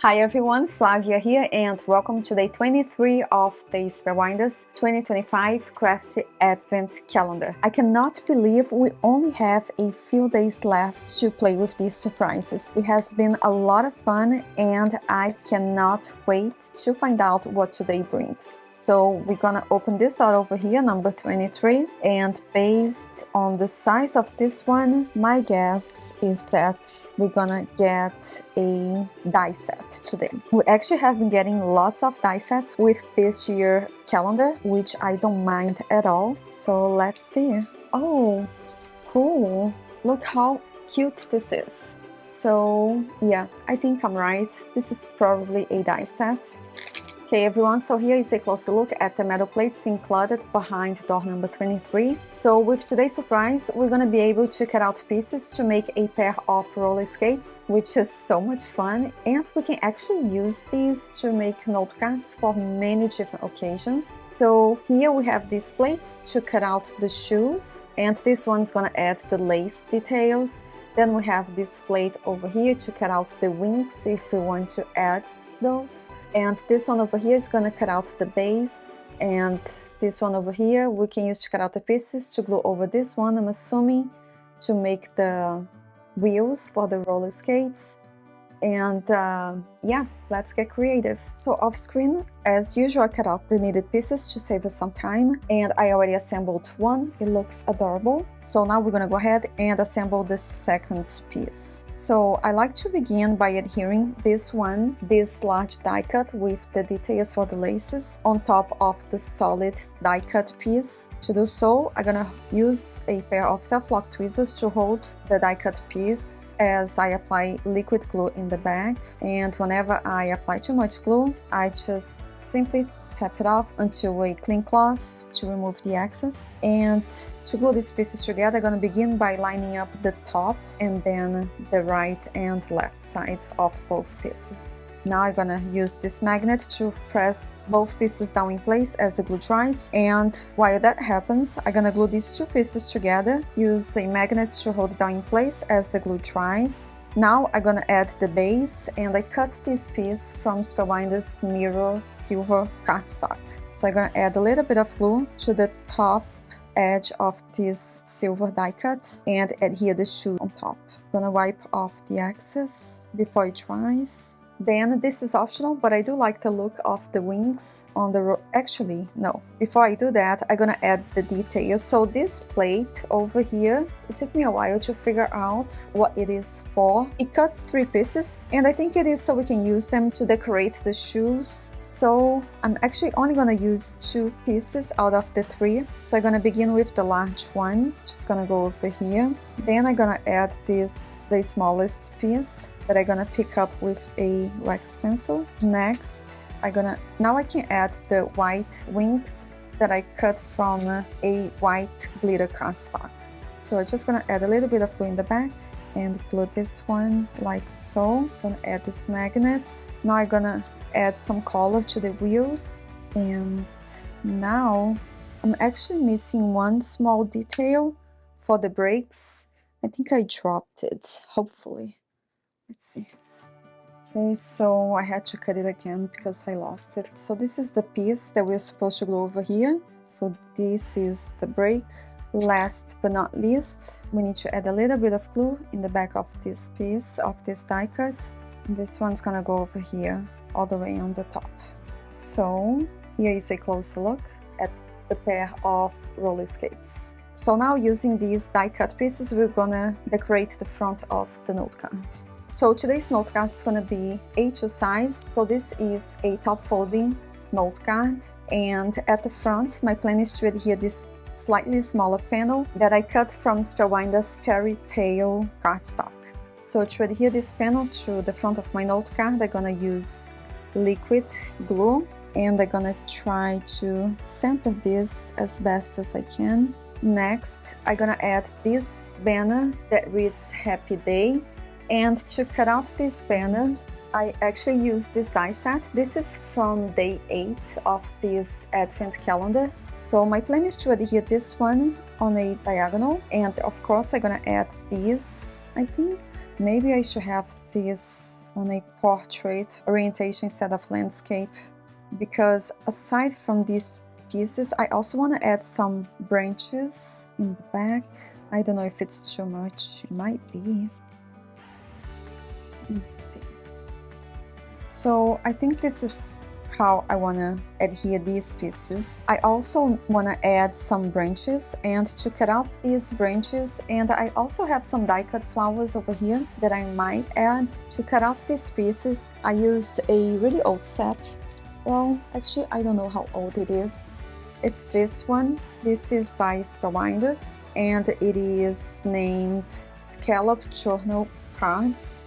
Hi everyone, Flavia here and welcome to day 23 of the Spellbinders 2025 Craft Advent Calendar. I cannot believe we only have a few days left to play with these surprises. It has been a lot of fun and I cannot wait to find out what today brings. So we're gonna open this out over here, number 23, and based on the size of this one, my guess is that we're gonna get a die set today. We actually have been getting lots of die sets with this year calendar, which I don't mind at all. So let's see. Oh, cool. Look how cute this is. So yeah, I think I'm right. This is probably a die set. Okay everyone, so here is a closer look at the metal plates included behind door number 23. So with today's surprise, we're gonna be able to cut out pieces to make a pair of roller skates, which is so much fun, and we can actually use these to make note cards for many different occasions. So here we have these plates to cut out the shoes, and this one's gonna add the lace details. Then we have this plate over here to cut out the wings if we want to add those. And this one over here is going to cut out the base. And this one over here we can use to cut out the pieces to glue over this one, I'm assuming, to make the wheels for the roller skates. And yeah, let's get creative. So off screen, as usual, I cut out the needed pieces to save us some time, and I already assembled one. It looks adorable. So now we're gonna go ahead and assemble the second piece. So I like to begin by adhering this large die cut with the details for the laces on top of the solid die cut piece. To do so, I'm gonna use a pair of self-lock tweezers to hold the die cut piece as I apply liquid glue in the back. And whenever I apply too much glue, I just simply tap it off onto a clean cloth to remove the excess. And to glue these pieces together, I'm going to begin by lining up the top and then the right and left side of both pieces. Now I'm gonna use this magnet to press both pieces down in place as the glue dries, and while that happens, I'm gonna glue these two pieces together, use a magnet to hold it down in place as the glue dries. Now I'm gonna add the base, and I cut this piece from Spellbinders Mirror Silver cardstock. So I'm gonna add a little bit of glue to the top edge of this silver die cut and adhere the shoe on top. I'm gonna wipe off the excess before it dries. Then this is optional, but I do like the look of the wings on the actually, no. Before I do that, I'm gonna add the details. So this plate over here, it took me a while to figure out what it is for. It cuts 3 pieces, and I think it is so we can use them to decorate the shoes. So I'm actually only gonna use 2 pieces out of the 3. So I'm gonna begin with the large one, just gonna go over here. Then I'm gonna add the smallest piece that I'm gonna pick up with a wax pencil. Next, now I can add the white wings that I cut from a white glitter cardstock. So I'm just gonna add a little bit of glue in the back and glue this one like so. I'm gonna add this magnet. Now I'm gonna add some color to the wheels, and now I'm actually missing one small detail for the brakes. I think I dropped it, hopefully. Let's see. Okay, so I had to cut it again because I lost it. So this is the piece that we're supposed to glue over here. So this is the brake. Last but not least, we need to add a little bit of glue in the back of this piece of this die cut. This one's gonna go over here, all the way on the top. So here is a closer look at the pair of roller skates. So now using these die cut pieces, we're gonna decorate the front of the note card. So today's note card is gonna be A2 size. So this is a top folding note card, and at the front, my plan is to adhere this slightly smaller panel that I cut from Spellbinders Fairy Tale cardstock. So to adhere this panel to the front of my note card, I'm gonna use liquid glue, and I'm gonna try to center this as best as I can. Next, I'm gonna add this banner that reads Happy Day, and to cut out this banner, I actually used this die set. This is from day 8 of this advent calendar. So my plan is to adhere this one on a diagonal, and of course I'm gonna add this. I think maybe I should have this on a portrait orientation instead of landscape, because aside from these pieces, I also want to add some branches in the back. I don't know if it's too much, it might be. Let's see. So I think this is how I want to adhere these pieces. I also want to add some branches, and to cut out these branches, and I also have some die cut flowers over here that I might add. To cut out these pieces, I used a really old set. Well, actually I don't know how old it is. It's this one. This is by Spellbinders, and it is named Scallop Journal Cards.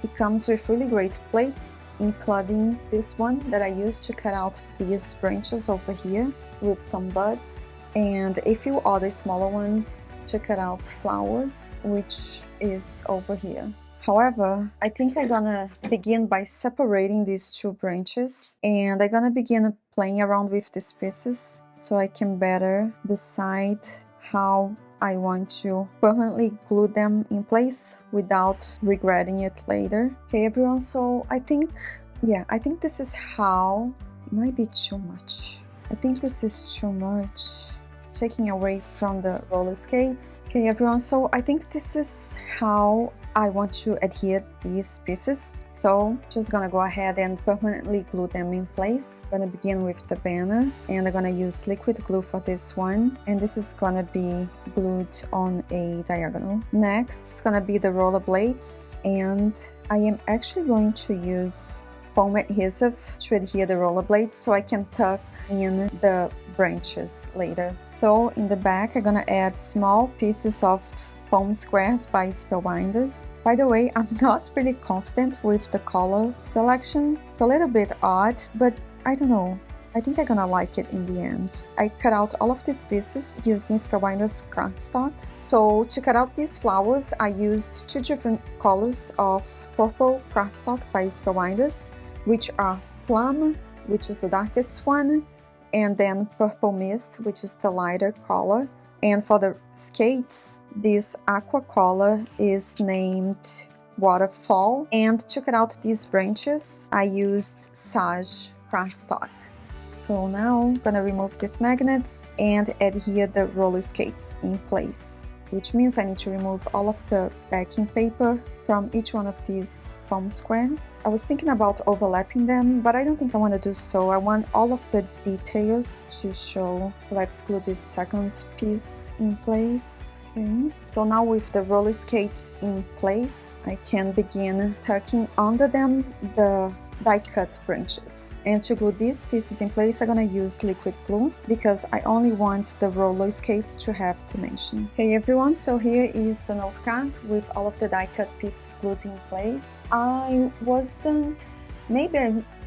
It comes with really great plates, including this one that I used to cut out these branches over here with some buds, and a few other smaller ones to cut out flowers, which is over here. However, I think I'm gonna begin by separating these two branches, and I'm gonna begin playing around with these pieces so I can better decide how I want to permanently glue them in place without regretting it later. Okay, everyone, so I think this is how. It might be too much. I think this is too much. It's taking away from the roller skates. Okay, everyone, so I think this is how I want to adhere these pieces, so just gonna go ahead and permanently glue them in place. I'm gonna begin with the banner, and I'm gonna use liquid glue for this one, and this is gonna be glued on a diagonal. Next, it's gonna be the roller blades, and I am actually going to use foam adhesive to adhere the roller blades so I can tuck in the branches later. So in the back I'm gonna add small pieces of foam squares by Spellbinders. By the way, I'm not really confident with the color selection. It's a little bit odd, but I don't know. I think I'm gonna like it in the end. I cut out all of these pieces using Spellbinders cardstock. So to cut out these flowers, I used two different colors of purple cardstock by Spellbinders, which are Plum, which is the darkest one, and then Purple Mist, which is the lighter color. And for the skates, this aqua color is named Waterfall. And to cut out these branches, I used Sage cardstock. So now I'm gonna remove these magnets and adhere the roller skates in place, which means I need to remove all of the backing paper from each one of these foam squares. I was thinking about overlapping them, but I don't think I want to do so. I want all of the details to show. So let's glue this second piece in place. Okay. So now with the roller skates in place, I can begin tucking under them the die cut branches. And to glue these pieces in place, I'm gonna use liquid glue because I only want the roller skates to have dimension. Okay everyone, so here is the note card with all of the die cut pieces glued in place.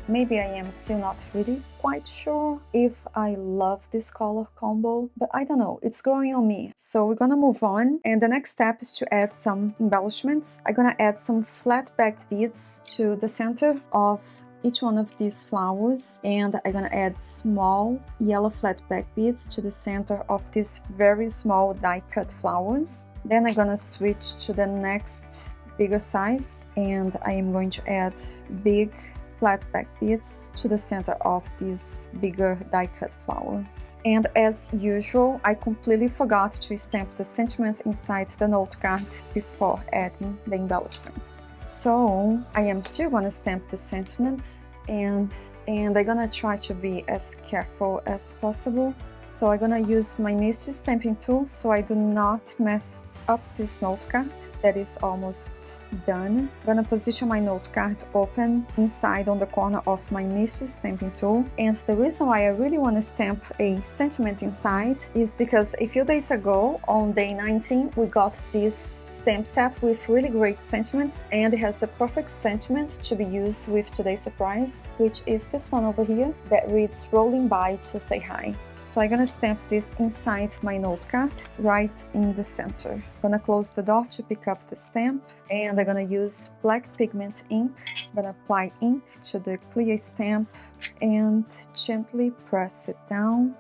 Maybe I am still not really quite sure if I love this color combo, but I don't know, it's growing on me. So we're gonna move on, and the next step is to add some embellishments. I'm gonna add some flat back beads to the center of each one of these flowers, and I'm gonna add small yellow flat back beads to the center of these very small die cut flowers. Then I'm gonna switch to the next bigger size, and I am going to add big flat back beads to the center of these bigger die cut flowers. And as usual, I completely forgot to stamp the sentiment inside the note card before adding the embellishments. So I am still gonna stamp the sentiment, and I'm gonna try to be as careful as possible. So I'm gonna use my Misty stamping tool so I do not mess up this note card that is almost done. I'm gonna position my note card open inside on the corner of my Misty stamping tool. And the reason why I really want to stamp a sentiment inside is because a few days ago, on day 19, we got this stamp set with really great sentiments, and it has the perfect sentiment to be used with today's surprise, which is this one over here that reads "Rolling by to say hi." So I'm gonna stamp this inside my note card right in the center. I'm gonna close the door to pick up the stamp, and I'm gonna use black pigment ink. I'm gonna apply ink to the clear stamp and gently press it down.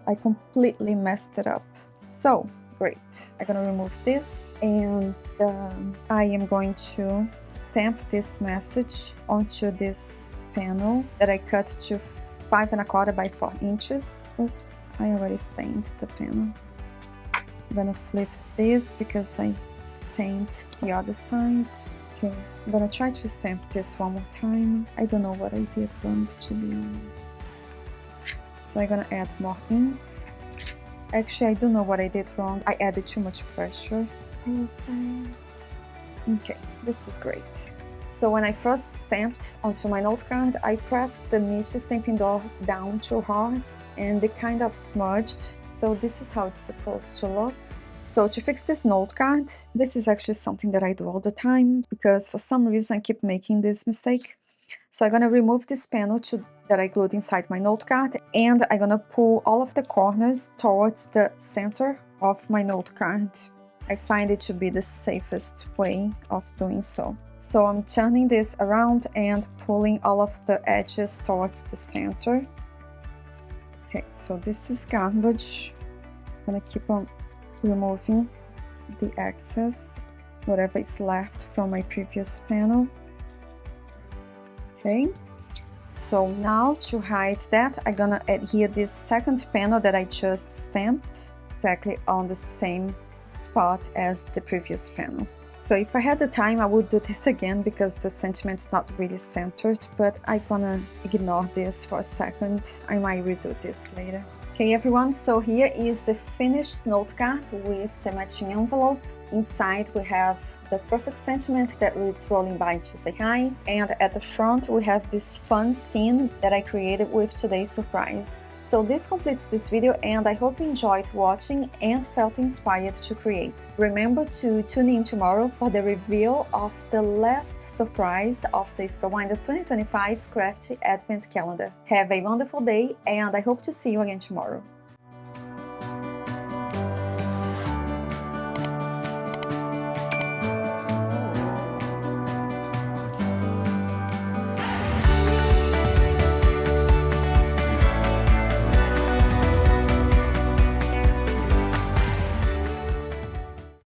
I completely messed it up. So great. I'm gonna remove this, and I am going to stamp this message onto this panel that I cut to 5 1/4 by 4 inches. Oops, I already stained the panel. I'm gonna flip this because I stained the other side. Okay, I'm gonna try to stamp this one more time. I don't know what I did wrong, to be honest. So I'm gonna add more ink. Actually, I do know what I did wrong. I added too much pressure. Perfect. Okay, this is great. So when I first stamped onto my note card, I pressed the Mishi stamping door down too hard and it kind of smudged. So this is how it's supposed to look. So to fix this note card, this is actually something that I do all the time because for some reason I keep making this mistake. So I'm gonna remove this panel that I glued inside my note card, and I'm gonna pull all of the corners towards the center of my note card. I find it to be the safest way of doing so. So I'm turning this around and pulling all of the edges towards the center. Okay, so this is garbage. I'm gonna keep on removing the excess, whatever is left from my previous panel. Okay, so now to hide that, I'm gonna adhere this second panel that I just stamped exactly on the same spot as the previous panel. So if I had the time, I would do this again because the sentiment's not really centered, but I'm gonna ignore this for a second. I might redo this later. Okay everyone, so here is the finished note card with the matching envelope. Inside we have the perfect sentiment that reads "Rolling by to say hi," and at the front we have this fun scene that I created with today's surprise. So this completes this video, and I hope you enjoyed watching and felt inspired to create. Remember to tune in tomorrow for the reveal of the last surprise of the Spellbinders 2025 Crafty Advent Calendar. Have a wonderful day, and I hope to see you again tomorrow.